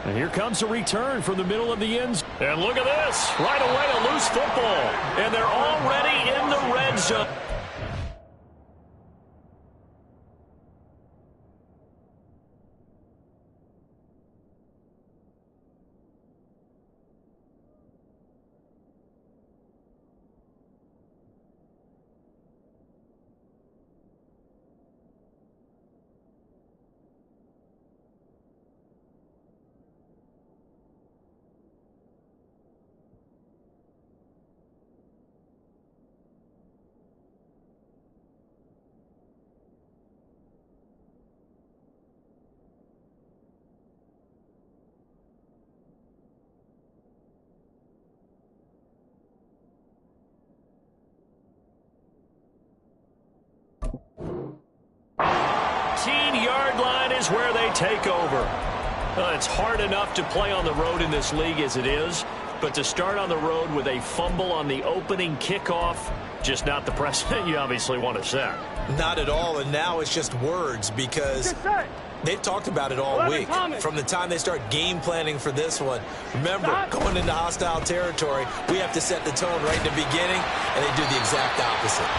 And here comes a return from the middle of the end zone. And look at this. Right away, a loose football. And they're already in the red zone. Yard line is where they take over. It's hard enough to play on the road in this league as it is, but to start on the road with a fumble on the opening kickoff, just not the precedent you obviously want to set. Not at all, and now it's just words because they've talked about it all week. From the time they start game planning for this one. Remember, going into hostile territory, we have to set the tone right in the beginning, and they do the exact opposite.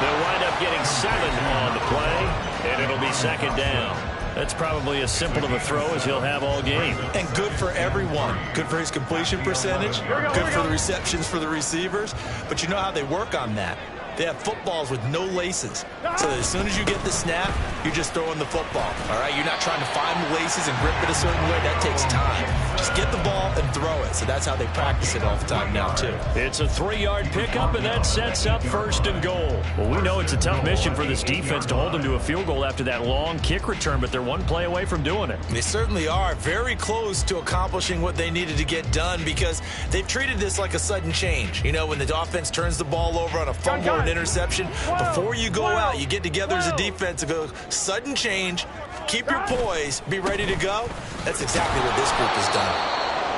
They'll wind up getting 7 on the play, and it'll be second down. That's probably as simple of a throw as he'll have all game. And good for everyone. Good for his completion percentage. Good for the receptions for the receivers. But you know how they work on that. They have footballs with no laces. So as soon as you get the snap, you're just throwing the football. All right? You're not trying to find the laces and grip it a certain way. That takes time. Just get the ball and throw it. So that's how they practice it all the time now, too. It's a 3-yard pickup, and that sets up first and goal. Well, we know it's a tough mission for this defense to hold them to a field goal after that long kick return, but they're one play away from doing it. They certainly are very close to accomplishing what they needed to get done because they've treated this like a sudden change. You know, when the offense turns the ball over on a fumble or an interception, before you go out, you get together as a defense and go, sudden change, keep your poise, be ready to go. That's exactly what this group has done.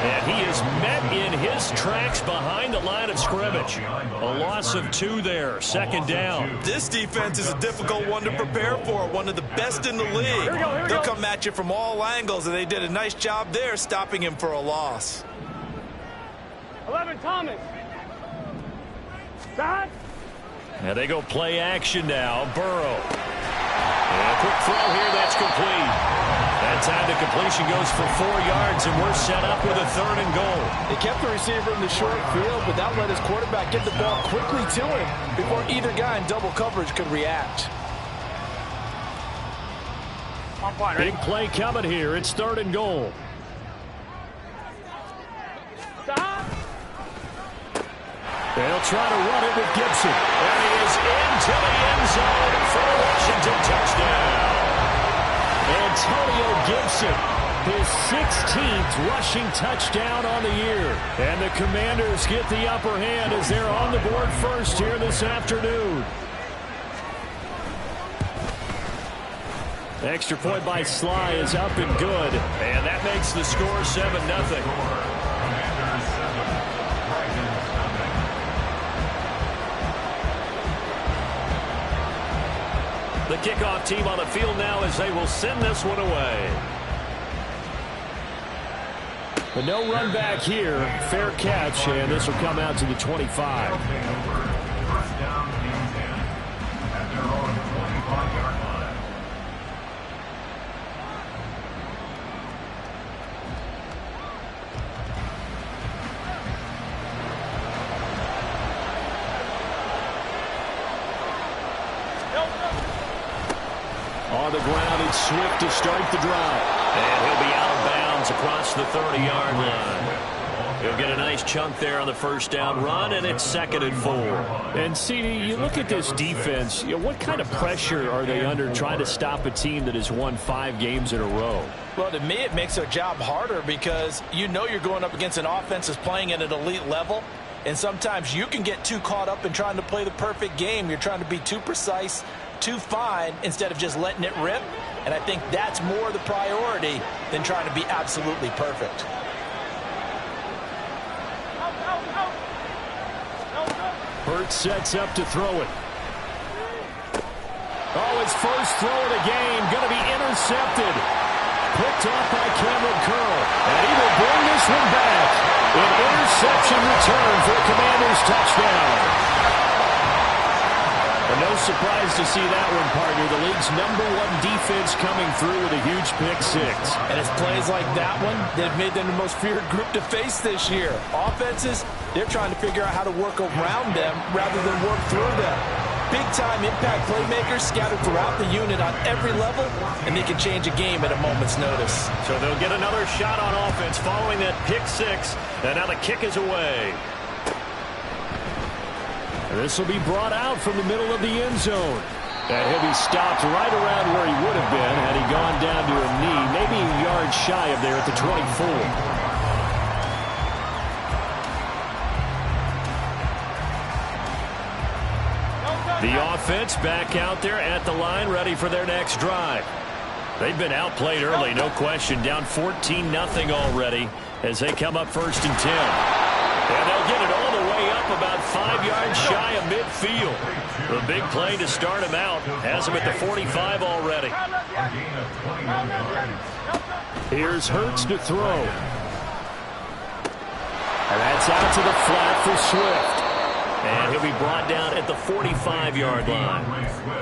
And he is met in his tracks behind the line of scrimmage. A loss of 2 there, second down. This defense is a difficult one to prepare for, one of the best in the league. They'll come at you from all angles, and they did a nice job there stopping him for a loss. 11, Thomas. Back. Now they go play action now. Burrow. And a quick throw here, that's complete. That time the completion goes for 4 yards, and we're set up with a 3rd and goal. They kept the receiver in the short field, but that let his quarterback get the ball quickly to him before either guy in double coverage could react. Big play coming here. It's 3rd and goal. Stop. They'll try to run it with Gibson. And he is into the end zone for a Washington touchdown. Antonio Gibson, his 16th rushing touchdown on the year. And the Commanders get the upper hand as they're on the board first here this afternoon. Extra point by Sly is up and good. And that makes the score 7-0. The kickoff team on the field now as they will send this one away. But no run back here. Fair catch, and this will come out to the 25. On the ground, it's Swift to start the drive. And he'll be out of bounds across the 30-yard line. He'll get a nice chunk there on the first down run, and it's 2nd and 4. And, CD, you look at this defense, what kind of pressure are they under trying to stop a team that has won 5 games in a row? Well, to me, it makes their job harder because you know you're going up against an offense that's playing at an elite level. And sometimes you can get too caught up in trying to play the perfect game. You're trying to be too precise, too fine, instead of just letting it rip. And I think that's more the priority than trying to be absolutely perfect. Hurts sets up to throw it. Oh, his first throw of the game going to be intercepted. Picked off by Cameron Curl. in return for a Commanders touchdown. And no surprise to see that one, partner. The league's #1 defense coming through with a huge pick six. And it's plays like that one that have made them the most feared group to face this year. Offenses, they're trying to figure out how to work around them rather than work through them. Big-time impact playmakers scattered throughout the unit on every level, and they can change a game at a moment's notice. So they'll get another shot on offense following that pick six. And now the kick is away. This will be brought out from the middle of the end zone. And he'll be stopped right around where he would have been had he gone down to a knee, maybe a yard shy of there at the 24. The offense back out there at the line, ready for their next drive. They've been outplayed early, no question, down 14-0 already as they come up 1st and 10. And they'll get it all the way up about 5 yards shy of midfield. The big play to start him out has him at the 45 already. Here's Hurts to throw. And that's out to the flat for Swift. And he'll be brought down at the 45-yard line.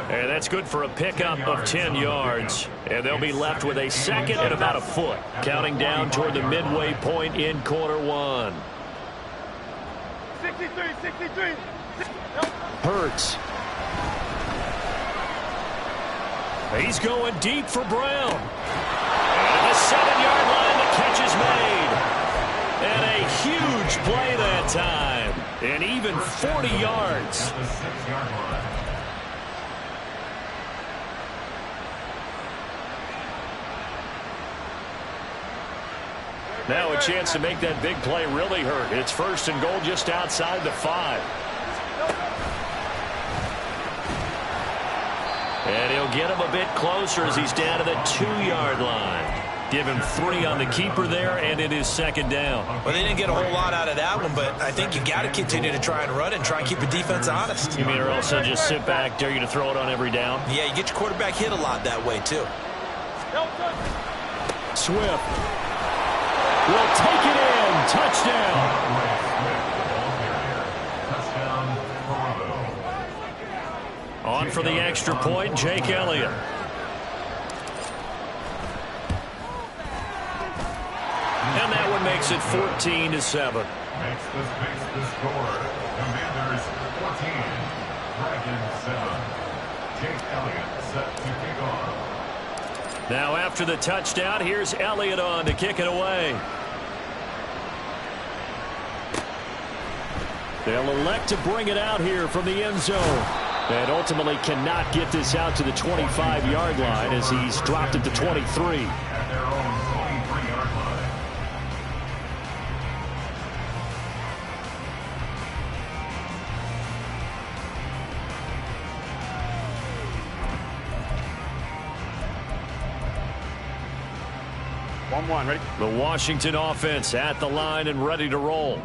And that's good for a pickup of 10 yards. And they'll be left with a second and about a foot, counting down toward the midway point in quarter one. 63. Hurts. He's going deep for Brown. And the 7-yard line, the catch is made. And a huge play that time. And even 40 yards. Now a chance to make that big play really hurt. It's 1st and goal just outside the 5. And he'll get him a bit closer as he's down to the 2-yard line. Give him 3 on the keeper there, and it is 2nd down. Well, they didn't get a whole lot out of that one, but I think you got to continue to try and run and try and keep the defense honest. You mean or else they'll just sit back, dare you to throw it on every down? Yeah, you get your quarterback hit a lot that way, too. Swift will take it in. Touchdown. On for the extra point, Jake Elliott. And that one makes it 14-7. Next this makes the score. Commanders 14, Dragons 7. Jake Elliott set to kick off. Now after the touchdown, here's Elliott on to kick it away. They'll elect to bring it out here from the end zone. And ultimately cannot get this out to the 25-yard line as he's dropped it to 23. At their own 23-yard line. Ready? The Washington offense at the line and ready to roll.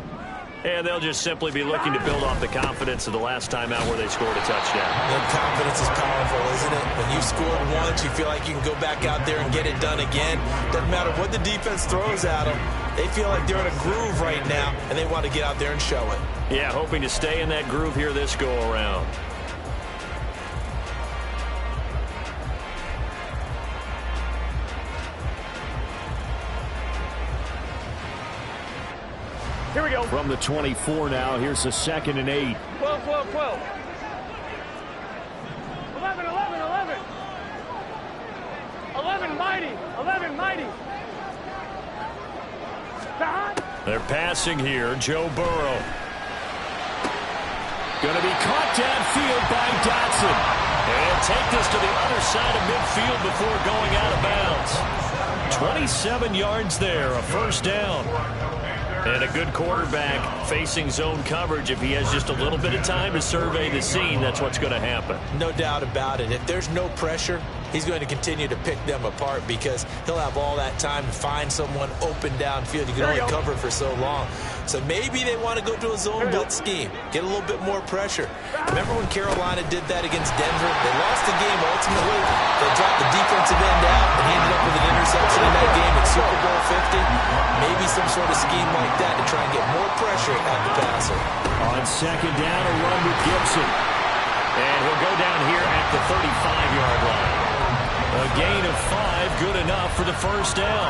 And they'll just simply be looking to build off the confidence of the last time out where they scored a touchdown. That confidence is powerful, isn't it? When you scored once, you feel like you can go back out there and get it done again. Doesn't matter what the defense throws at them. They feel like they're in a groove right now, and they want to get out there and show it. Yeah, hoping to stay in that groove here this go-around. Here we go. From the 24 now, here's a 2nd and 8. 12. 11, mighty. 11, mighty. They're passing here. Joe Burrow. Going to be caught downfield by Dotson. And take this to the other side of midfield before going out of bounds. 27 yards there, a 1st down. And a good quarterback facing zone coverage. If he has just a little bit of time to survey the scene, that's what's going to happen. No doubt about it. If there's no pressure, he's going to continue to pick them apart because he'll have all that time to find someone open downfield. You can only cover for so long. So maybe they want to go to a zone blitz scheme, get a little bit more pressure. Remember when Carolina did that against Denver? They lost the game ultimately. They dropped the defensive end out and ended up with an interception in that game at Super Bowl 50. Maybe some sort of scheme like that to try and get more pressure at the passer. On second down, a run with Gibson. And he'll go down here at the 35-yard line. A gain of 5, good enough for the first down.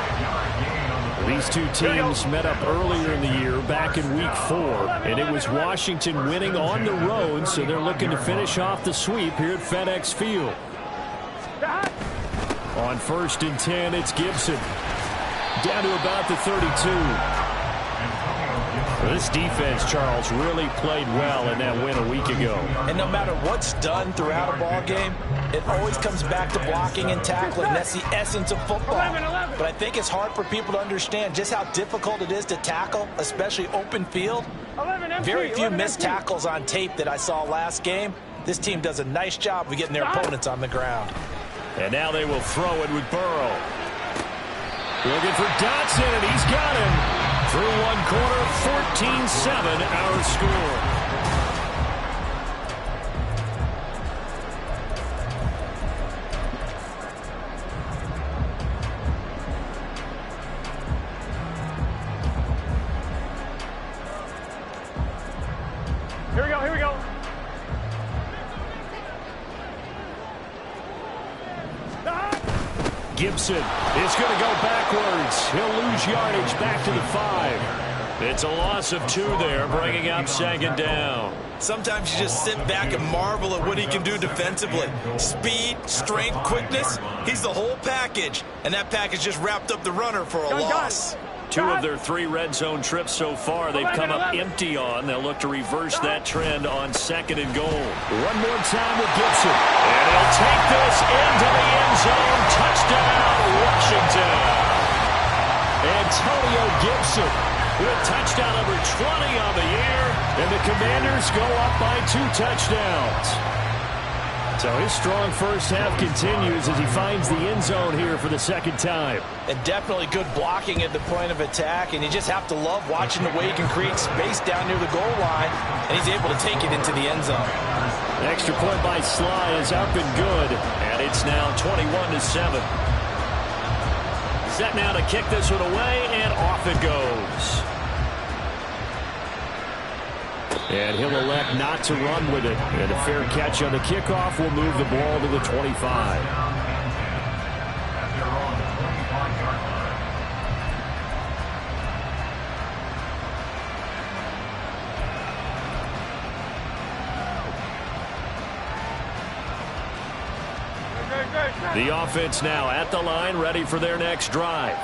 These two teams met up earlier in the year, back in Week 4, and it was Washington winning on the road, so they're looking to finish off the sweep here at FedEx Field. On 1st and 10, it's Gibson. Down to about the 32. This defense, Charles, really played well in that win a week ago. And no matter what's done throughout a ball game, it always comes back to blocking and tackling. That's the essence of football. But I think it's hard for people to understand just how difficult it is to tackle, especially open field. Very few missed tackles on tape that I saw last game. This team does a nice job of getting their opponents on the ground. And now they will throw it with Burrow. Looking for Dotson, and he's got him. Through one quarter, 14-7 our score. Here we go, here we go. Gibson is going to go backwards. He'll lose yardage back to the 5. It's a loss of 2 there, bringing up second down. Sometimes you just sit back and marvel at what he can do defensively. Speed, strength, quickness, he's the whole package. And that package just wrapped up the runner for a loss. 2 of their 3 red zone trips so far they've come up empty on. They'll look to reverse that trend on 2nd and goal. One more time with Gibson. And he'll take this into the end zone. Touchdown, Washington. Antonio Gibson with touchdown number 20 on the year. And the Commanders go up by 2 touchdowns. So his strong first half continues as he finds the end zone here for the second time. And definitely good blocking at the point of attack, and you just have to love watching the way he can create space down near the goal line, and he's able to take it into the end zone. The extra point by Sly is up and good, and it's now 21-7. Set now to kick this one away, and off it goes. And he'll elect not to run with it. And a fair catch on the kickoff will move the ball to the 25. The offense now at the line, ready for their next drive.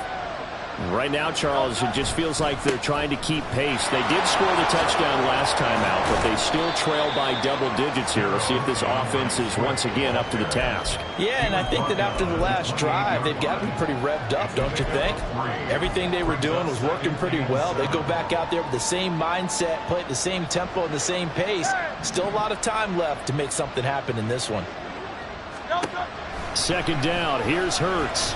Right now, Charles, it just feels like they're trying to keep pace. They did score the touchdown last time out, but they still trail by double digits here. We'll see if this offense is once again up to the task. Yeah, and I think that after the last drive, they've got to be pretty revved up, don't you think? Everything they were doing was working pretty well. They go back out there with the same mindset, play at the same tempo and the same pace. Still a lot of time left to make something happen in this one. Second down, here's Hurts.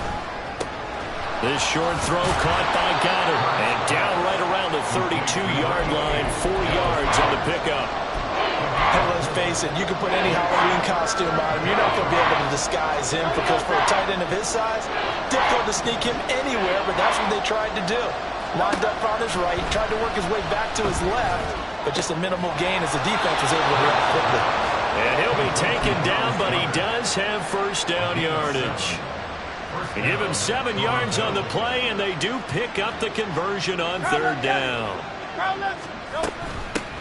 This short throw caught by Goddard. And down right around the 32-yard line, 4 yards on the pickup. And let's face it, you can put any Halloween costume on him. You're not going to be able to disguise him because for a tight end of his size, difficult to sneak him anywhere, but that's what they tried to do. Lined up on his right, tried to work his way back to his left, but just a minimal gain as the defense was able to react quickly. And he'll be taken down, but he does have first down yardage. They give him 7 yards on the play, and they do pick up the conversion on 3rd down.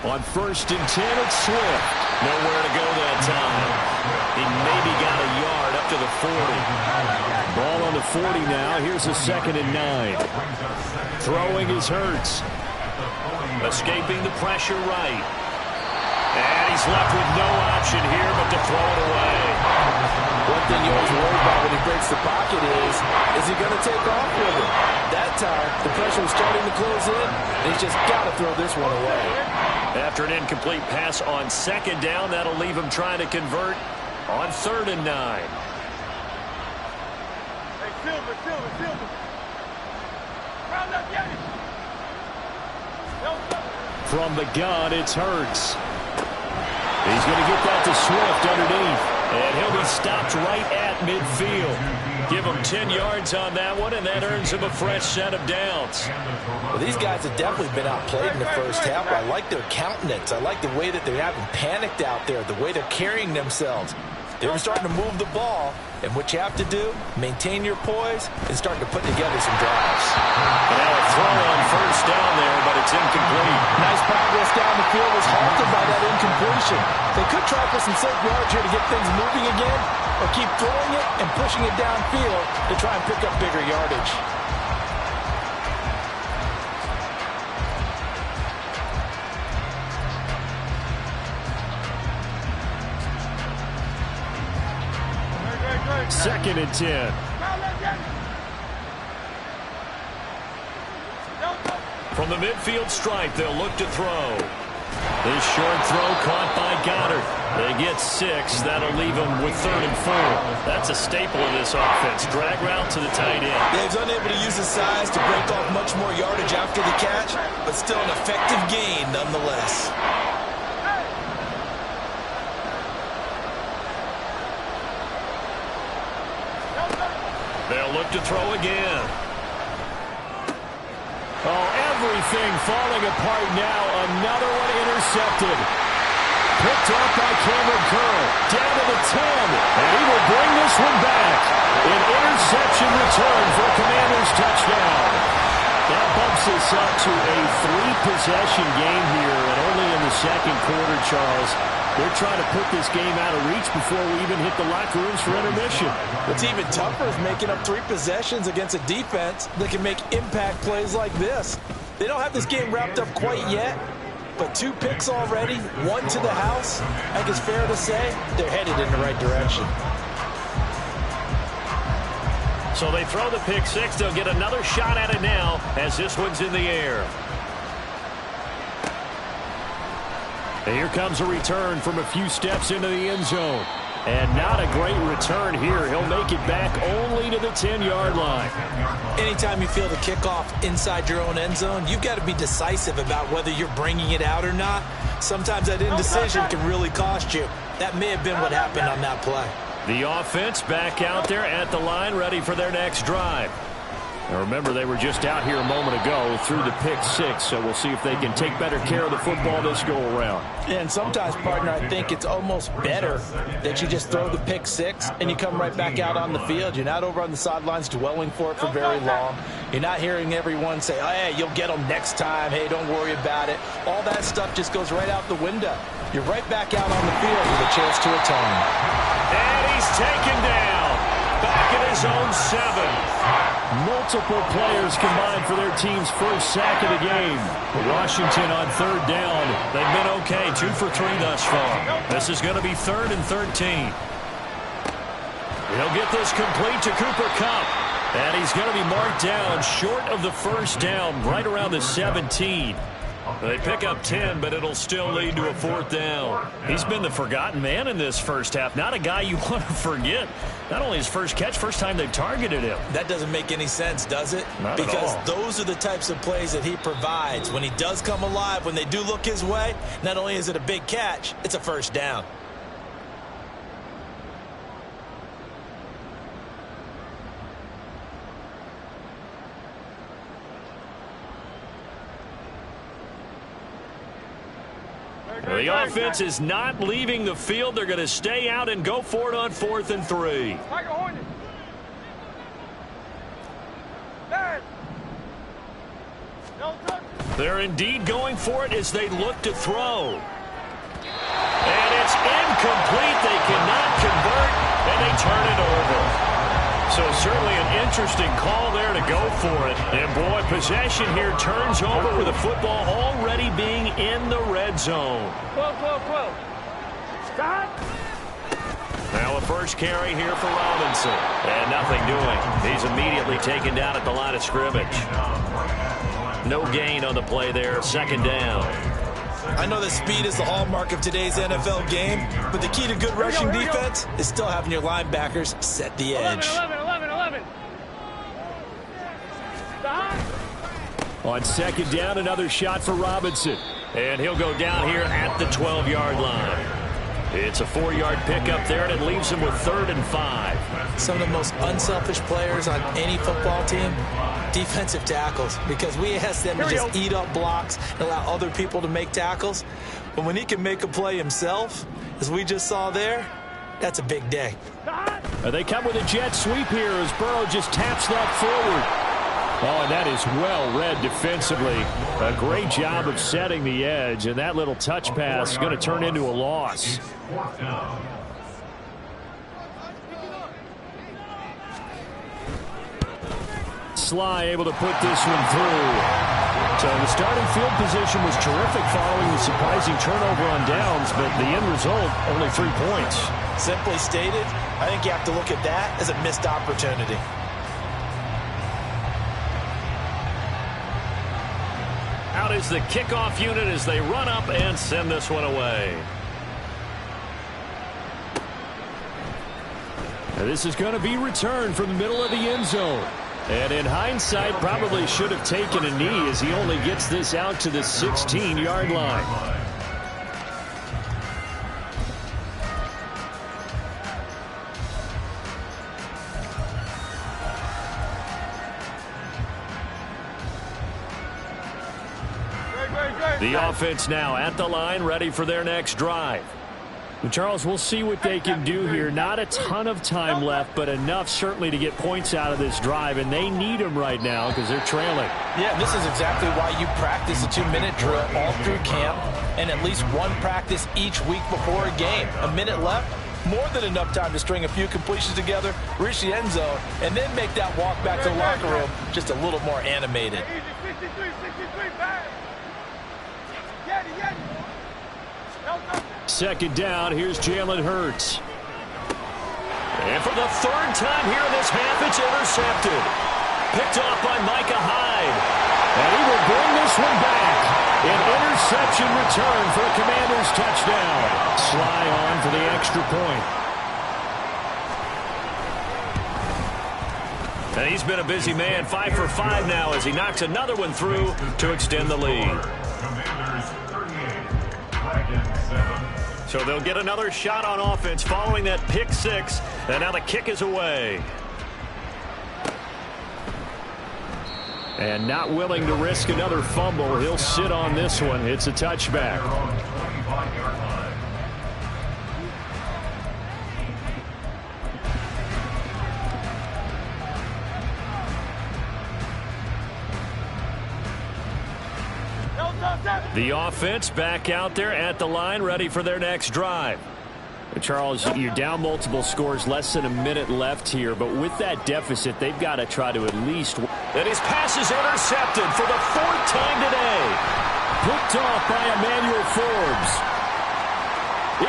On 1st and 10, it's Swift. Nowhere to go that time. He maybe got a yard up to the 40. Ball on the 40 now. Here's a 2nd and 9. Throwing is Hurts. Escaping the pressure right. And he's left with no option here but to throw it away. One thing you always worry about when he breaks the pocket is he going to take off with it? That time, the pressure was starting to close in, and he's just got to throw this one away. After an incomplete pass on 2nd down, that'll leave him trying to convert on 3rd and 9. Hey, Silver. Round up, Yanni. From the gun, it's Hurts. He's going to get that to Swift underneath. And he'll be stopped right at midfield. Give him 10 yards on that one, and that earns him a fresh set of downs. Well, these guys have definitely been outplayed in the first half. I like their countenance. I like the way that they haven't panicked out there, the way they're carrying themselves. They were starting to move the ball, and what you have to do, maintain your poise and start to put together some drives. And now a throw on first down there, but it's incomplete. Nice progress down the field was halted by that incompletion. They could try for some safe yards here to get things moving again, or keep throwing it and pushing it downfield to try and pick up bigger yardage. Second and 10. From the midfield stripe, they'll look to throw. This short throw caught by Goddard. They get 6. That'll leave them with 3rd and 4. That's a staple of this offense. Drag route to the tight end. Yeah, he's unable to use his size to break off much more yardage after the catch, but still an effective gain nonetheless. They'll look to throw again. Oh, everything falling apart now. Another one intercepted. Picked off by Cameron Curl. Down to the 10. And he will bring this one back. An interception return for a Commanders touchdown. That bumps us up to a 3-possession game here. And only in the second quarter, Charles. They're trying to put this game out of reach before we even hit the locker rooms for intermission. What's even tougher is making up 3 possessions against a defense that can make impact plays like this. They don't have this game wrapped up quite yet, but 2 picks already, 1 to the house. I think it's fair to say they're headed in the right direction. So they throw the pick 6. They'll get another shot at it now as this one's in the air. And here comes a return from a few steps into the end zone. And not a great return here. He'll make it back only to the 10-yard line. Anytime you feel the kickoff inside your own end zone, you've got to be decisive about whether you're bringing it out or not. Sometimes that indecision can really cost you. That may have been what happened on that play. The offense back out there at the line, ready for their next drive. Now remember, they were just out here a moment ago through the pick 6, so we'll see if they can take better care of the football this go-around. And sometimes, partner, I think it's almost better that you just throw the pick 6 and you come right back out on the field. You're not over on the sidelines dwelling for it for very long. You're not hearing everyone say, oh, hey, you'll get them next time. Hey, don't worry about it. All that stuff just goes right out the window. You're right back out on the field with a chance to atone. And he's taken down. Back at his own 7. Multiple players combined for their team's first sack of the game. Washington on 3rd down. They've been okay, 2 for 3 thus far. This is going to be 3rd and 13. He'll get this complete to Cooper Kupp. And he's going to be marked down short of the first down, right around the 17. They pick up 10, but it'll still lead to a 4th down. He's been the forgotten man in this first half. Not a guy you want to forget. Not only his first catch, first time they've targeted him. That doesn't make any sense, does it? Not at all. Because those are the types of plays that he provides. When he does come alive, when they do look his way, not only is it a big catch, it's a first down. The offense is not leaving the field. They're going to stay out and go for it on 4th and 3. They're indeed going for it as they look to throw. And it's incomplete. They cannot convert, and they turn it over. So certainly an interesting call there to go for it. And, boy, possession here turns over with the football already being in the red zone. 12. Stop. Now a first carry here for Robinson. And nothing doing. He's immediately taken down at the line of scrimmage. No gain on the play there. 2nd down. I know that speed is the hallmark of today's NFL game, but the key to good rushing defense is still having your linebackers set the edge. 11. Stop. On 2nd down, another shot for Robinson. And he'll go down here at the 12-yard line. It's a 4-yard pickup there, and it leaves him with 3rd and 5. Some of the most unselfish players on any football team, defensive tackles, because we ask them to just eat up blocks and allow other people to make tackles. But when he can make a play himself, as we just saw there, that's a big day. They come with a jet sweep here as Burrow just taps that forward. Oh, and that is well read defensively. A great job of setting the edge, and that little touch pass is going to turn into a loss. Sly able to put this one through. So the starting field position was terrific following the surprising turnover on downs, but the end result, only 3 points. Simply stated, I think you have to look at that as a missed opportunity. Out is the kickoff unit as they run up and send this one away. Now this is going to be returned from the middle of the end zone. And in hindsight, probably should have taken a knee as he only gets this out to the 16-yard line. The offense now at the line, ready for their next drive. And Charles, we'll see what they can do here. Not a ton of time left, but enough certainly to get points out of this drive, and they need them right now because they're trailing. Yeah, this is exactly why you practice a 2-minute drill all through camp and at least one practice each week before a game. A minute left, more than enough time to string a few completions together, reach the end zone, and then make that walk back to the locker room just a little more animated. 2nd down, here's Jalen Hurts. And for the 3rd time here in this half, it's intercepted. Picked off by Micah Hyde. And he will bring this one back. An interception return for a Commanders touchdown. Sly on for the extra point. And he's been a busy man, 5 for 5 now as he knocks another one through to extend the lead. So they'll get another shot on offense following that pick 6, and now the kick is away. And not willing to risk another fumble, he'll sit on this one. It's a touchback. The offense back out there at the line, ready for their next drive. Charles, you're down multiple scores, less than a minute left here, but with that deficit, they've got to try to at least... And his pass is intercepted for the 4th time today. Picked off by Emmanuel Forbes.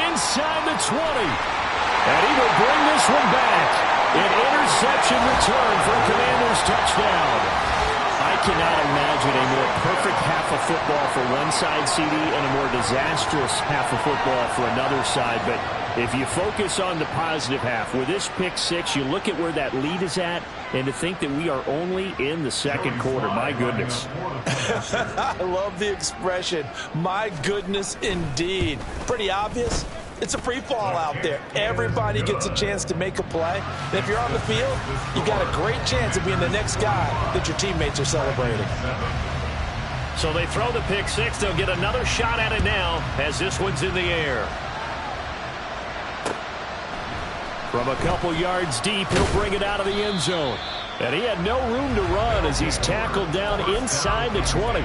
Inside the 20. And he will bring this one back. An interception return for a Commanders touchdown. I cannot imagine a more perfect half of football for one side, CD, and a more disastrous half of football for another side. But if you focus on the positive half, with this pick 6, you look at where that lead is at, and to think that we are only in the 2nd quarter. My goodness. I love the expression, my goodness indeed. Pretty obvious. It's a free fall out there. Everybody gets a chance to make a play. And if you're on the field, you've got a great chance of being the next guy that your teammates are celebrating. So they throw the pick 6. They'll get another shot at it now as this one's in the air. From a couple yards deep, he'll bring it out of the end zone. And he had no room to run as he's tackled down inside the 20.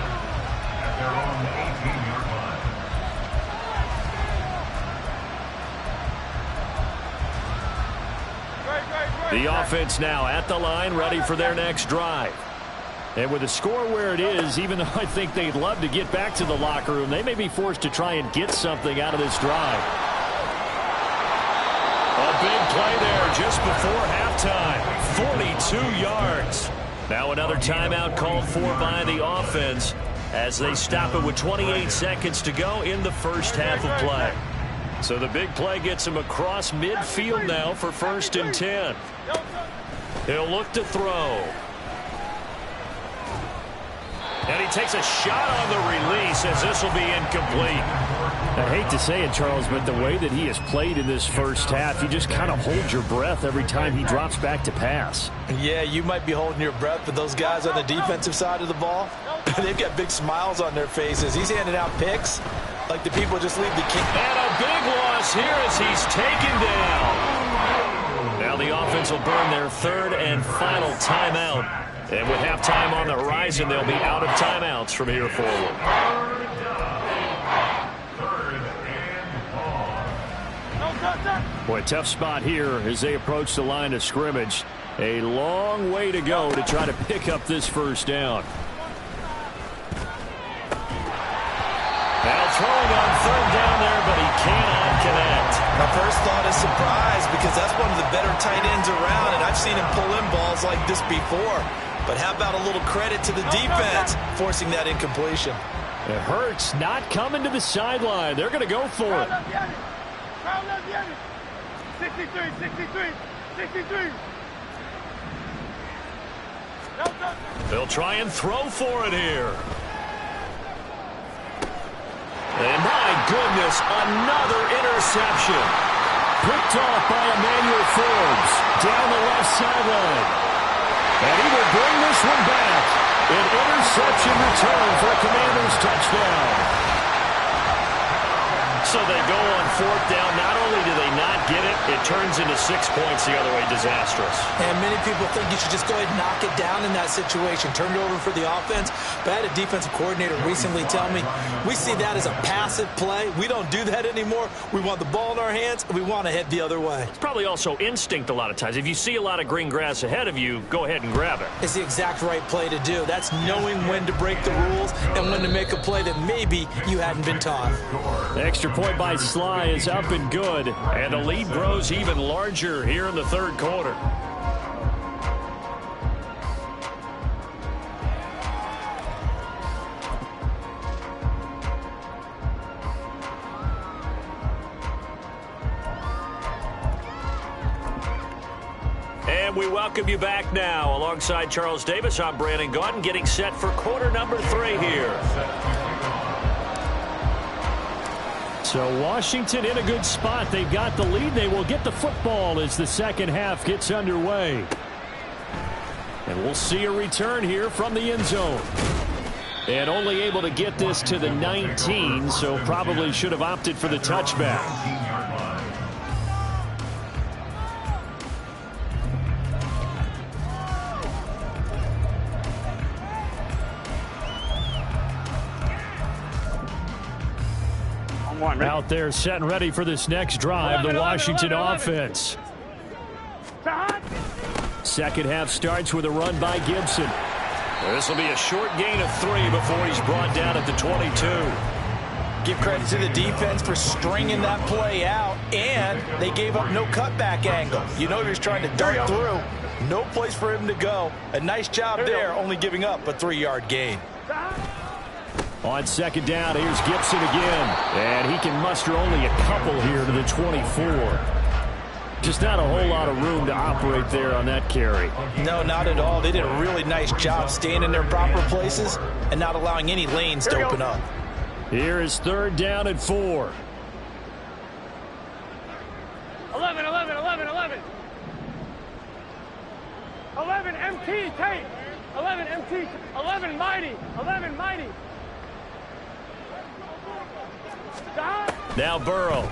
The offense now at the line, ready for their next drive. And with the score where it is, even though I think they'd love to get back to the locker room, they may be forced to try and get something out of this drive. A big play there just before halftime. 42 yards. Now another timeout called for by the offense as they stop it with 28 seconds to go in the first half of play. So the big play gets him across midfield now for 1st and 10. He'll look to throw. And he takes a shot on the release as this will be incomplete. I hate to say it, Charles, but the way that he has played in this first half, you just kind of hold your breath every time he drops back to pass. Yeah, you might be holding your breath, but those guys on the defensive side of the ball, they've got big smiles on their faces. He's handing out picks like the people just leave the kick. And a big loss here as he's taken down. Now the offense will burn their third and final timeout. And with halftime on the horizon, they'll be out of timeouts from here forward. Boy, tough spot here as they approach the line of scrimmage. A long way to go to try to pick up this first down. Now throwing on third down there, but he cannot connect. My first thought is surprise because that's one of the better tight ends around, and I've seen him pull in balls like this before. But how about a little credit to the defense forcing that incompletion? It hurts not coming to the sideline. They're going to go for it. 63, 63, 63. They'll try and throw for it here. And my goodness, another interception. Picked off by Emmanuel Forbes down the left sideline. And he will bring this one back. An interception return for a Commanders touchdown. So they go on fourth down. Not only do they not get it, it turns into 6 points the other way. Disastrous. And many people think you should just go ahead and knock it down in that situation. Turn it over for the offense. But I had a defensive coordinator recently tell me, we see that as a passive play. We don't do that anymore. We want the ball in our hands, and we want to head the other way. It's probably also instinct a lot of times. If you see a lot of green grass ahead of you, go ahead and grab it. It's the exact right play to do. That's knowing when to break the rules and when to make a play that maybe you hadn't been taught. The extra point by Sly is up and good, and the lead grows even larger here in the third quarter. And we welcome you back now. Alongside Charles Davis, I'm Brandon Gaudin, getting set for quarter number 3 here. So Washington in a good spot. They've got the lead. They will get the football as the second half gets underway. And we'll see a return here from the end zone. And only able to get this to the 19, so probably should have opted for the touchback. Out there set and ready for this next drive, the Washington offense. Second half starts with a run by Gibson. This will be a short gain of 3 before he's brought down at the 22. Give credit to the defense for stringing that play out, and they gave up no cutback angle. You know he was trying to dart through. No place for him to go. A nice job there, only giving up a 3-yard gain. On second down, here's Gibson again. And he can muster only a couple here to the 24. Just not a whole lot of room to operate there on that carry. No, not at all. They did a really nice job staying in their proper places and not allowing any lanes to open up. Here is third down and 4. 11, 11, 11, 11. 11 MT, Tate. 11 MT, 11 Mighty, 11 Mighty. Now Burrow.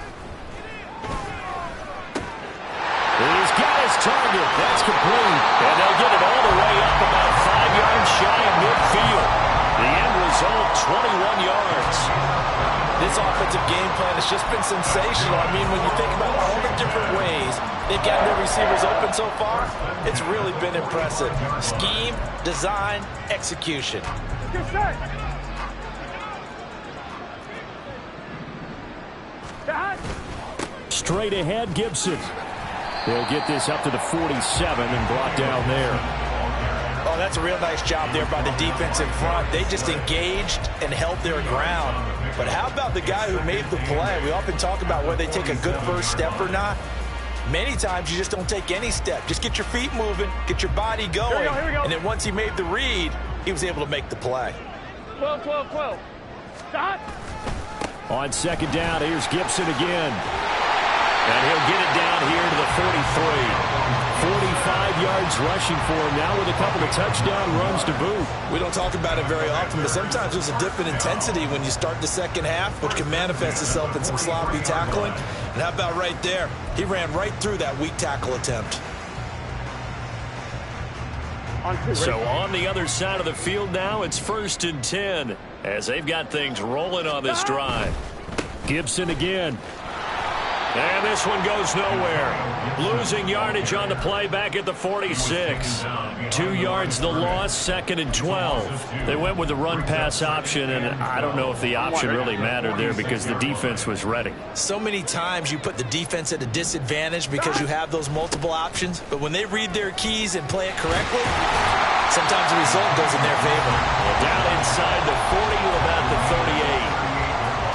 He's got his target. That's complete. And they'll get it all the way up about 5 yards shy of midfield. The end result, 21 yards. This offensive game plan has just been sensational. I mean, when you think about all the different ways they've gotten their receivers open so far, it's really been impressive. Scheme, design, execution. Good set. Straight ahead, Gibson. They'll get this up to the 47 and brought down there. Oh, that's a real nice job there by the defense in front. They just engaged and held their ground. But how about the guy who made the play? We often talk about whether they take a good first step or not. Many times you just don't take any step. Just get your feet moving, get your body going. Here we go. And then once he made the read, he was able to make the play. 12, 12, 12. Stop. On second down, here's Gibson again. And he'll get it down here to the 43. 45 yards rushing for him now with a couple of touchdown runs to boot. We don't talk about it very often, but sometimes there's a dip in intensity when you start the second half, which can manifest itself in some sloppy tackling. And how about right there? He ran right through that weak tackle attempt. So on the other side of the field now, it's 1st and 10 as they've got things rolling on this drive. Gibson again. And this one goes nowhere. Losing yardage on the play back at the 46. 2 yards the loss, 2nd and 12. They went with the run-pass option, and I don't know if the option really mattered there because the defense was ready. So many times you put the defense at a disadvantage because you have those multiple options, but when they read their keys and play it correctly, sometimes the result goes in their favor. Down inside the 40 to about the 38.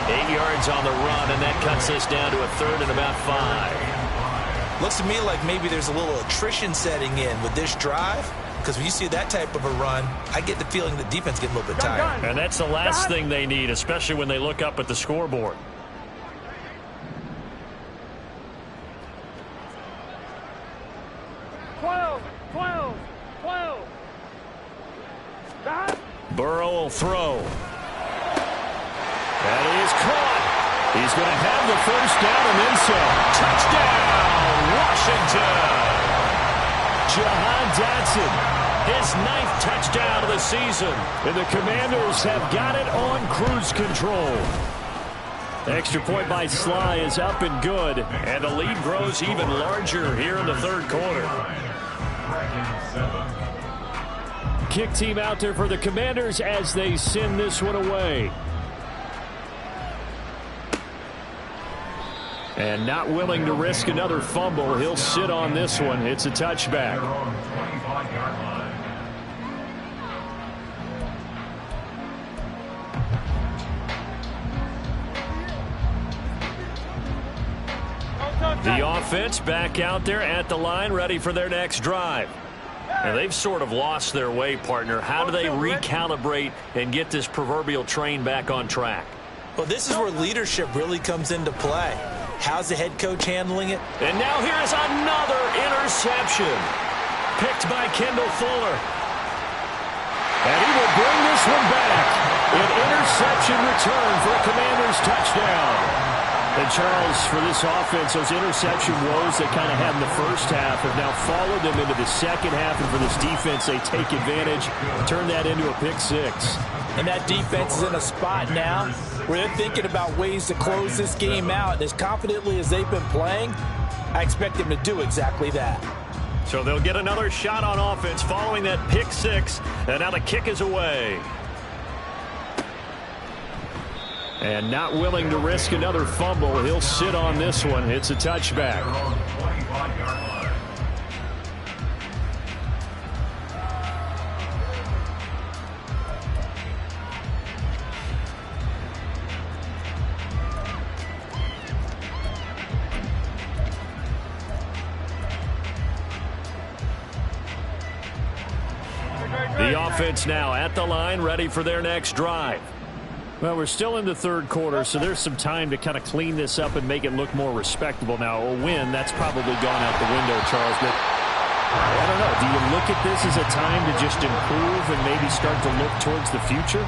8 yards on the run, and that cuts us down to a 3rd and about 5. Looks to me like maybe there's a little attrition setting in with this drive, because when you see that type of a run, I get the feeling the defense getting a little bit tired. And that's the last thing they need, especially when they look up at the scoreboard. Burrow will throw. That is caught. He's going to have the first down and then some. Touchdown, Washington. Jahan Dotson, his 9th touchdown of the season. And the Commanders have got it on cruise control. Extra point by Sly is up and good. And the lead grows even larger here in the 3rd quarter. Kick team out there for the Commanders as they send this one away. And not willing to risk another fumble. He'll sit on this one. It's a touchback. The offense back out there at the line, ready for their next drive. And they've sort of lost their way, partner. How do they recalibrate and get this proverbial train back on track? Well, this is where leadership really comes into play. How's the head coach handling it? And now here is another interception. Picked by Kendall Fuller. And he will bring this one back. An interception return for a Commanders touchdown. And Charles, for this offense, those interception woes they kind of had in the first half have now followed them into the second half. And for this defense, they take advantage, turn that into a pick 6. And that defense is in a spot now where they're thinking about ways to close this game out. And as confidently as they've been playing, I expect them to do exactly that. So they'll get another shot on offense following that pick 6. And now the kick is away. And not willing to risk another fumble. He'll sit on this one. It's a touchback. The offense now at the line, ready for their next drive. Well, we're still in the 3rd quarter, so there's some time to kind of clean this up and make it look more respectable. Now, a win, that's probably gone out the window, Charles. But I don't know. Do you look at this as a time to just improve and maybe start to look towards the future?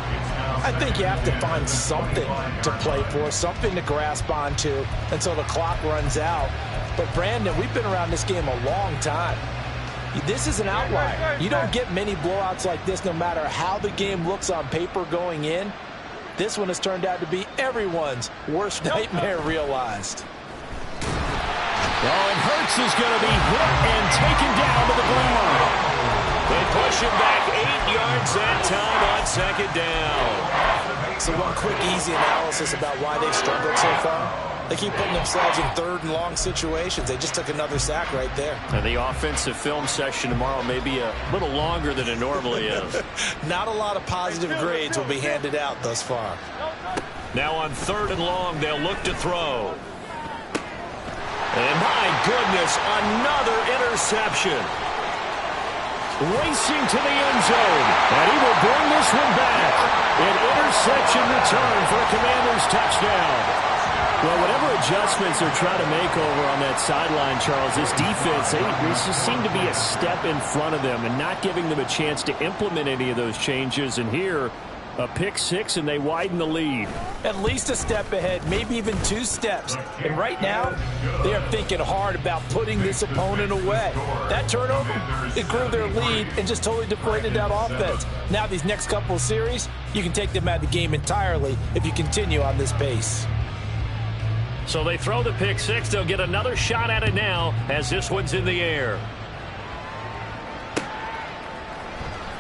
I think you have to find something to play for, something to grasp onto until the clock runs out. But, Brandon, we've been around this game a long time. This is an outlier. You don't get many blowouts like this no matter how the game looks on paper going in. This one has turned out to be everyone's worst nightmare realized. Oh, and Hurts is going to be hit and taken down to the ground. They push him back 8 yards that time on 2nd down. So one quick, easy analysis about why they've struggled so far. They keep putting themselves in 3rd and long situations. They just took another sack right there. And the offensive film session tomorrow may be a little longer than it normally is. Not a lot of positive grades will be handed out thus far. Now on 3rd and long, they'll look to throw. And my goodness, another interception. Racing to the end zone. And he will bring this one back. An Interception return for a Commanders touchdown. Well, whatever adjustments they're trying to make over on that sideline, Charles, this defense, they just seem to be a step in front of them and not giving them a chance to implement any of those changes. And here, a pick six, and they widen the lead. At least a step ahead, maybe even 2 steps. And right now, they are thinking hard about putting this opponent away. That turnover, it grew their lead and just totally deflated that offense. Now these next couple of series, you can take them out of the game entirely if you continue on this pace. So they throw the pick six. They'll get another shot at it now as this one's in the air.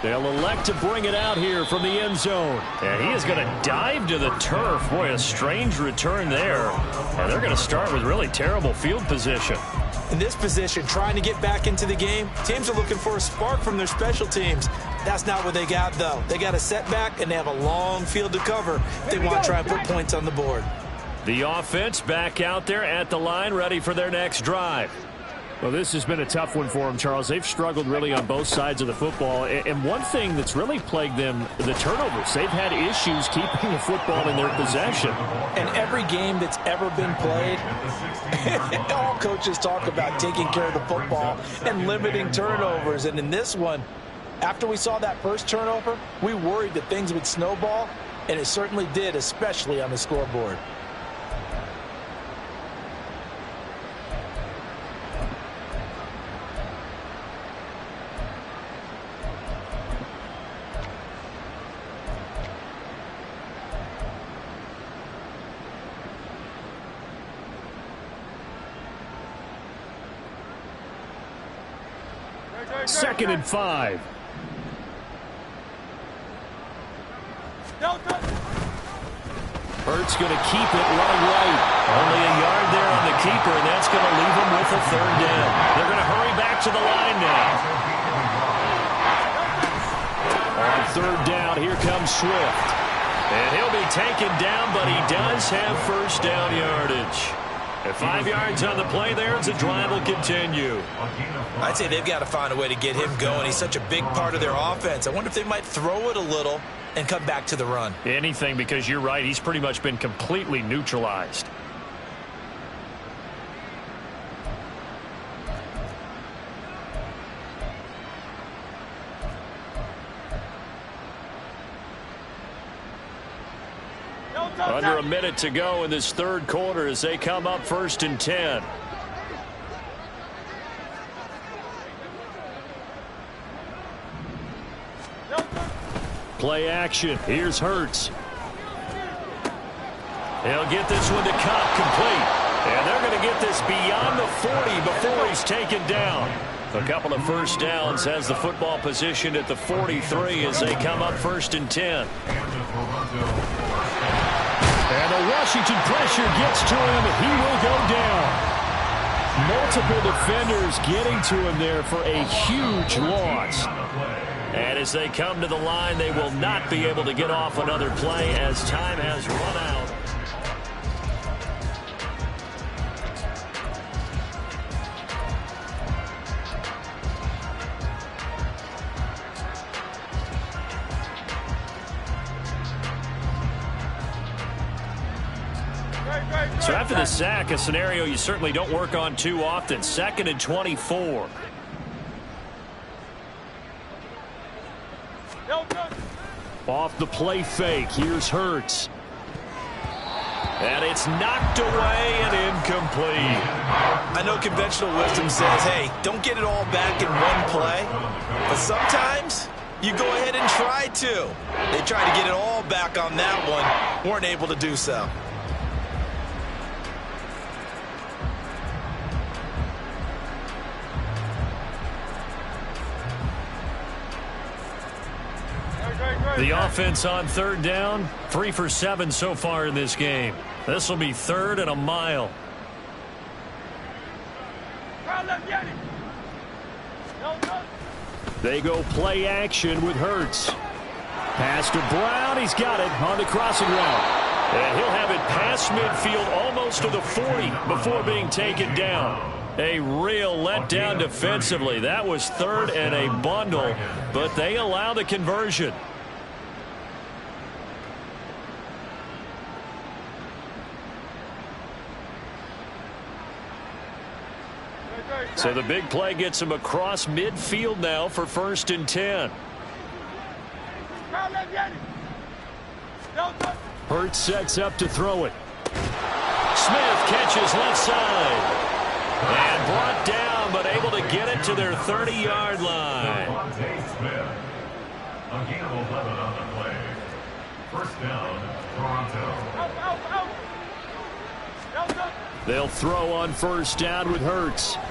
They'll elect to bring it out here from the end zone. And he is going to dive to the turf. Boy, a strange return there. And they're going to start with really terrible field position. In this position, trying to get back into the game, teams are looking for a spark from their special teams. That's not what they got, though. They got a setback, and they have a long field to cover if they want to try and put points on the board. The offense back out there at the line, ready for their next drive. Well, this has been a tough one for them, Charles. They've struggled really on both sides of the football. And one thing that's really plagued them, the turnovers. They've had issues keeping the football in their possession. And every game that's ever been played, all coaches talk about taking care of the football and limiting turnovers. And in this one, after we saw that first turnover, we worried that things would snowball, and it certainly did, especially on the scoreboard. Second and 5. Hurts going to keep it running right. Only a yard there on the keeper, and that's going to leave him with a third down. They're going to hurry back to the line now. On third down, here comes Swift. And he'll be taken down, but he does have first down yardage. At 5 yards on the play there, as the drive will continue. I'd say they've got to find a way to get him going. He's such a big part of their offense. I wonder if they might throw it a little and come back to the run. Anything, because you're right. He's pretty much been completely neutralized. Under a minute to go in this third quarter as they come up first and 10. Play action. Here's Hurts. He'll get this one to Cup complete. And they're going to get this beyond the 40 before he's taken down. A couple of first downs has the football positioned at the 43 as they come up first and 10. And the Washington pressure gets to him. He will go down. Multiple defenders getting to him there for a huge loss. And as they come to the line, they will not be able to get off another play as time has run out. So after the sack, a scenario you certainly don't work on too often. 2nd and 24. Off the play fake. Here's Hurts. And it's knocked away and incomplete. I know conventional wisdom says, hey, don't get it all back in one play. But sometimes you go ahead and try to. They tried to get it all back on that one. Weren't able to do so. The offense on third down, 3 for 7 so far in this game. This will be 3rd and a mile. They go play action with Hurts. Pass to Brown. He's got it on the crossing route. And he'll have it past midfield almost to the 40 before being taken down. A real letdown defensively. That was 3rd and a bundle, but they allow the conversion. So the big play gets him across midfield now for 1st and 10. Hurts sets up to throw it. Smith catches left side. And brought down, but able to get it to their 30-yard line. A gain of 11 on the play. 1st down, Toronto. They'll throw on 1st down with Hurts. Goes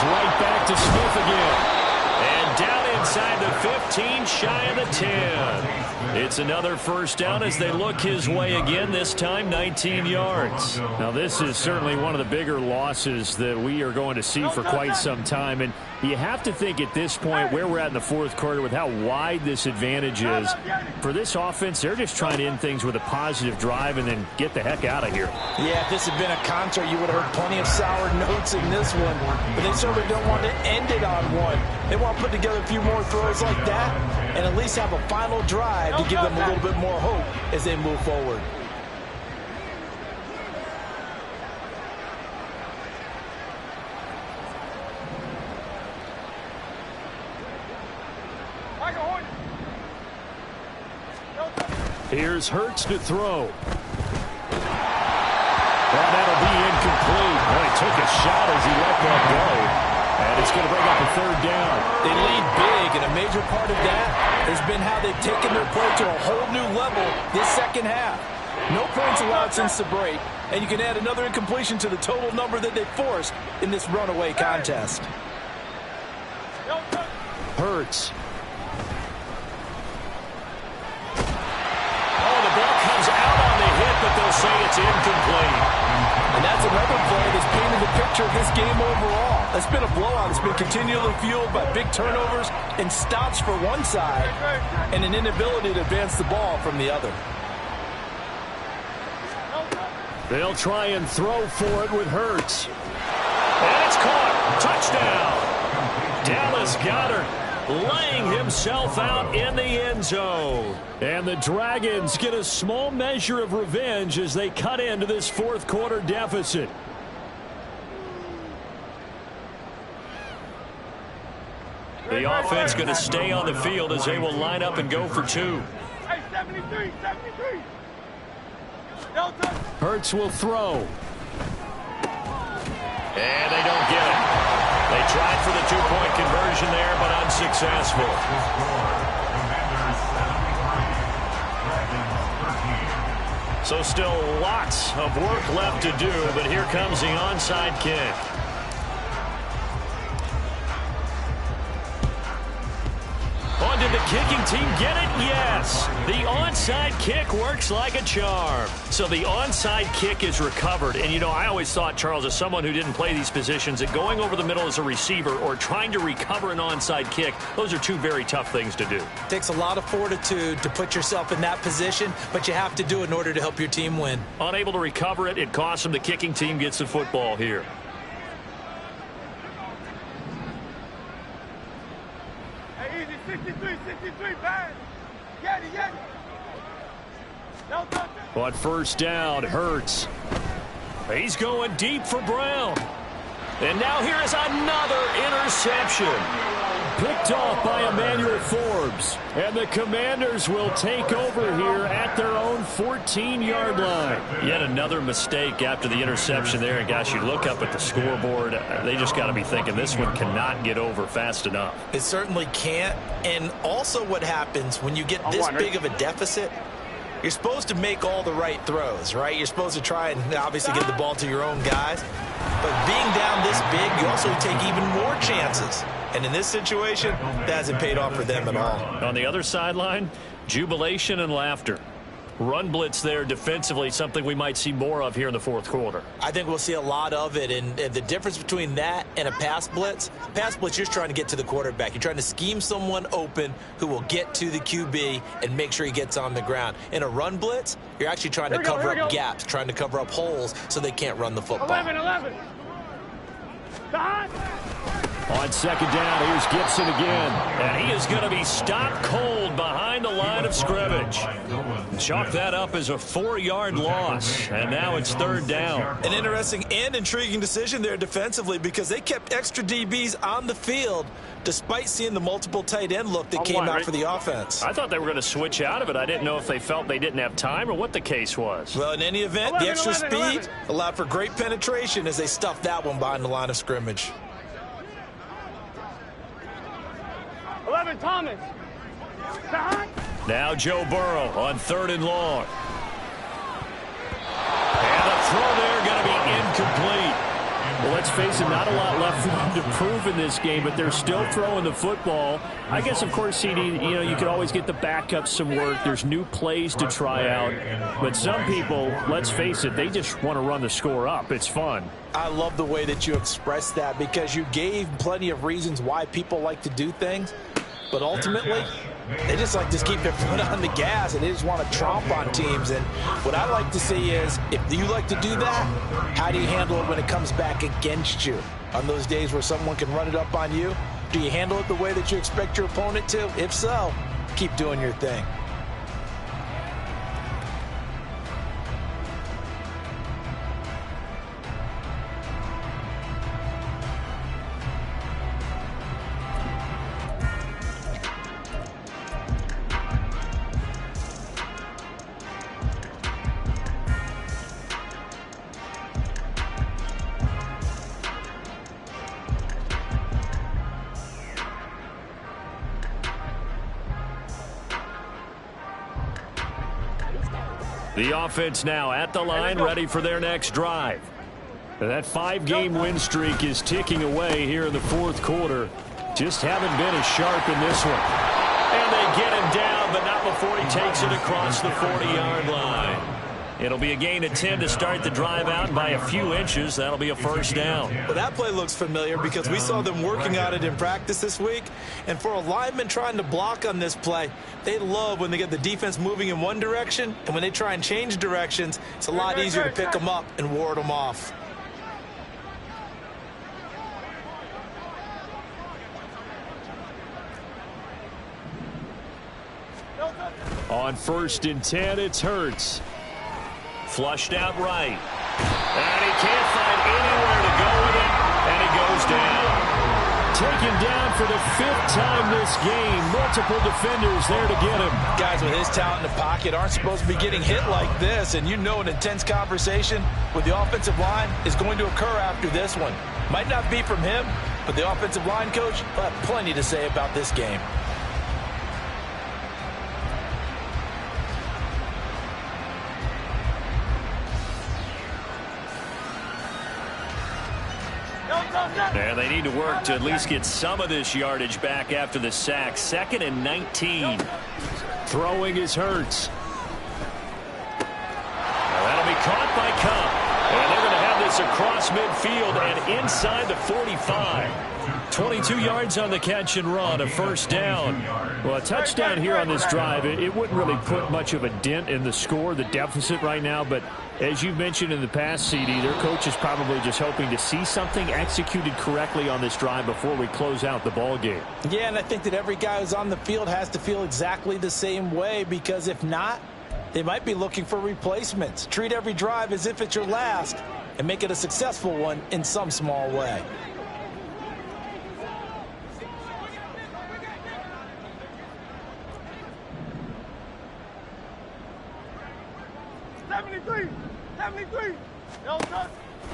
right back to Smith again. And down inside the 15, shy of the 10. It's another 1st down as they look his way again, this time 19 yards. Now this is certainly one of the bigger losses that we are going to see for quite some time. And you have to think at this point where we're at in the 4th quarter with how wide this advantage is. For this offense, they're just trying to end things with a positive drive and then get the heck out of here. Yeah, if this had been a concert, you would have heard plenty of sour notes in this one. But they certainly don't want to end it on one. They want to put together a few more throws like that and at least have a final drive to give them a little bit more hope as they move forward. Here's Hurts to throw. Well, that'll be incomplete. Well, he took a shot as he let that go. And it's going to bring up a 3rd down. They lead big, and a major part of that has been how they've taken their play to a whole new level this 2nd half. No points allowed since the break, and you can add another incompletion to the total number that they forced in this runaway contest. Hurts. Oh, the ball comes out on the hit, but they'll say it's incomplete. And that's another play that's painted the picture of this game overall. It's been a blowout. It's been continually fueled by big turnovers and stops for one side and an inability to advance the ball from the other. They'll try and throw for it with Hurts. And it's caught. Touchdown. Dallas Goedert laying himself out in the end zone. And the Dragons get a small measure of revenge as they cut into this 4th quarter deficit. The offense going to stay on the field as they will line up and go for 2. Hey, 73. Hurts will throw. And they don't get it. They tried for the 2-point conversion there, but unsuccessful. So still lots of work left to do, but here comes the onside kick. On did the kicking team get it? Yes. The onside kick works like a charm. So the onside kick is recovered. And, you know, I always thought, Charles, as someone who didn't play these positions, that going over the middle as a receiver or trying to recover an onside kick, those are 2 very tough things to do. It takes a lot of fortitude to put yourself in that position, but you have to do it in order to help your team win. Unable to recover it, it costs them. The kicking team gets the football here. Hey, easy, 63, bang. Get it. On 1st down, Hurts. He's going deep for Brown. And now here is another interception. Picked off by Emmanuel Forbes. And the Commanders will take over here at their own 14-yard line. Yet another mistake after the interception there. And, gosh, you look up at the scoreboard. They just got to be thinking this one cannot get over fast enough. It certainly can't. And also what happens when you get this big of a deficit, you're supposed to make all the right throws, right? You're supposed to try and obviously get the ball to your own guys. But being down this big, you also take even more chances. And in this situation, that hasn't paid off for them at all. On the other sideline, jubilation and laughter. Run blitz there defensively, something we might see more of here in the 4th quarter. I think we'll see a lot of it. And the difference between that and a pass blitz, you're just trying to get to the quarterback. You're trying to scheme someone open who will get to the QB and make sure he gets on the ground. In a run blitz, you're actually trying to cover up gaps, trying to cover up holes so they can't run the football. 11. On second down, here's Gibson again. And he is going to be stopped cold behind the line of scrimmage. Chalk that up as a 4-yard loss. And now it's third down. An interesting and intriguing decision there defensively because they kept extra DBs on the field despite seeing the multiple tight end look that came out for the offense. I thought they were going to switch out of it. I didn't know if they felt they didn't have time or what the case was. Well, in any event, the extra speed allowed for great penetration as they stuffed that one behind the line of scrimmage. 11, Thomas. Now Joe Burrow on 3rd and long. And the throw there going to be incomplete. Well, let's face it, not a lot left for them to prove in this game, but they're still throwing the football. I guess, of course, CD, you could always get the backups some work. There's new plays to try out. But some people, let's face it, they just want to run the score up. It's fun. I love the way that you expressed that because you gave plenty of reasons why people like to do things. But ultimately, they just like to keep their foot on the gas, and they just want to tromp on teams. And what I like to see is, if you like to do that, how do you handle it when it comes back against you? On those days where someone can run it up on you, do you handle it the way that you expect your opponent to? If so, keep doing your thing. The offense now at the line, ready for their next drive. That 5-game win streak is ticking away here in the 4th quarter. Just haven't been as sharp in this one. And they get him down, but not before he takes it across the 40-yard line. It'll be a gain of 10 to start the drive out, and by a few inches, that'll be a first down. Well, that play looks familiar because we saw them working on it in practice this week. And for a lineman trying to block on this play, they love when they get the defense moving in one direction, and when they try and change directions, it's a lot easier to pick them up and ward them off. On 1st and 10, it's Hurts. Flushed out right. And he can't find anywhere to go with it, and he goes down. Taken down for the 5th time this game. Multiple defenders there to get him. Guys with his talent in the pocket aren't supposed to be getting hit like this, and you know an intense conversation with the offensive line is going to occur after this one. Might not be from him, but the offensive line coach will have plenty to say about this game. And they need to work to at least get some of this yardage back after the sack. 2nd and 19. Throwing is Hurts. Well, that'll be caught by Cup. And they're going to have this across midfield and inside the 45. 22 yards on the catch and run, a first down. Well, a touchdown here on this drive, it wouldn't really put much of a dent in the score, the deficit right now, but as you mentioned in the past, CD, their coach is probably just hoping to see something executed correctly on this drive before we close out the ball game. Yeah, and I think that every guy who's on the field has to feel exactly the same way, because if not, they might be looking for replacements. Treat every drive as if it's your last and make it a successful one in some small way.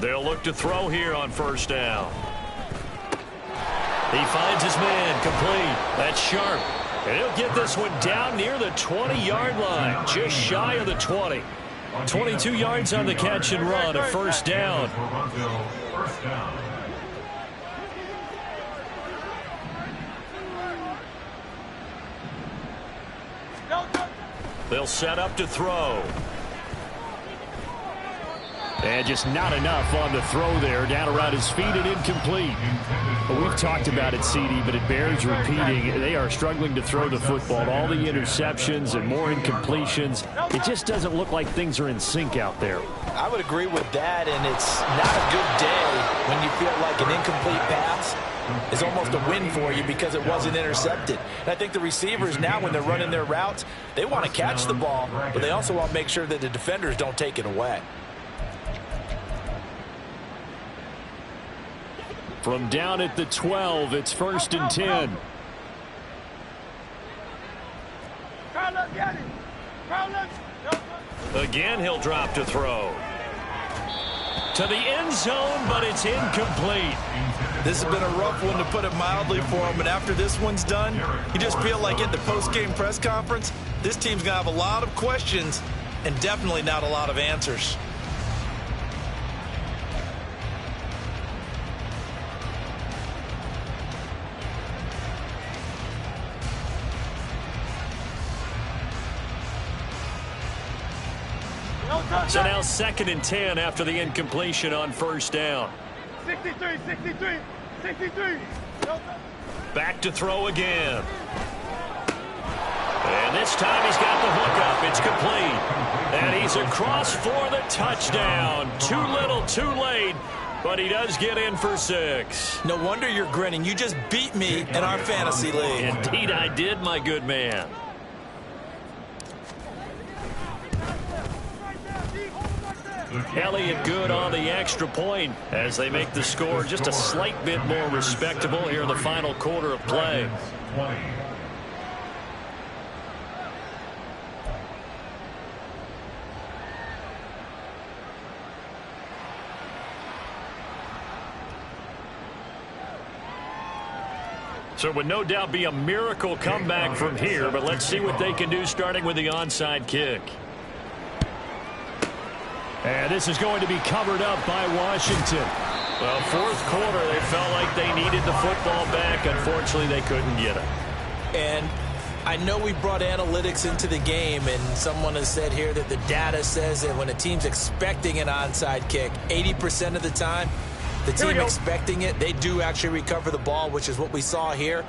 They'll look to throw here on first down. He finds his man, complete. That's Sharp. And he'll get this one down near the 20-yard line, just shy of the 20. 22 yards on the catch and run, a first down. They'll set up to throw. And just not enough on the throw there. Down around his feet and incomplete. Well, we've talked about it, CD, but it bears repeating. They are struggling to throw the football. All the interceptions and more incompletions. It just doesn't look like things are in sync out there. I would agree with that, and it's not a good day when you feel like an incomplete pass is almost a win for you because it wasn't intercepted. And I think the receivers now, when they're running their routes, they want to catch the ball, but they also want to make sure that the defenders don't take it away. From down at the 12, it's 1st and 10. Again, he'll drop to throw. To the end zone, but it's incomplete. This has been a rough one, to put it mildly, for him. And after this one's done, you just feel like at the post-game press conference, this team's going to have a lot of questions and definitely not a lot of answers. So now 2nd and 10 after the incompletion on 1st down. 63. Back to throw again. And this time he's got the hook up. It's complete. And he's across for the touchdown. Too little, too late. But he does get in for 6. No wonder you're grinning. You just beat me in our fantasy league. Indeed I did, my good man. Elliott good on the extra point as they make the score just a slight bit more respectable here in the final quarter of play. So it would no doubt be a miracle comeback from here, but let's see what they can do starting with the onside kick. And this is going to be covered up by Washington. Well, 4th quarter, they felt like they needed the football back. Unfortunately, they couldn't get it. And I know we brought analytics into the game, and someone has said here that the data says that when a team's expecting an onside kick, 80% of the time, the team expecting it, they do actually recover the ball, which is what we saw here.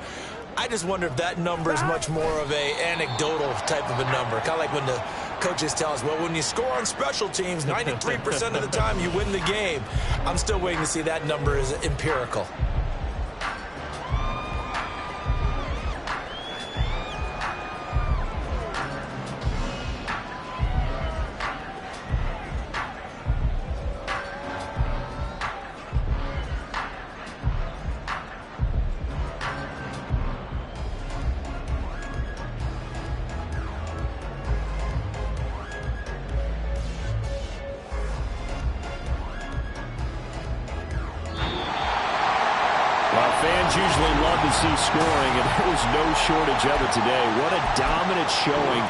I just wonder if that number is much more of a anecdotal type of a number. Kind of like when the coaches tell us, well, when you score on special teams, 93% of the time you win the game. I'm still waiting to see that number is empirical. Fans usually love to see scoring, and there was no shortage of it today. What a dominant showing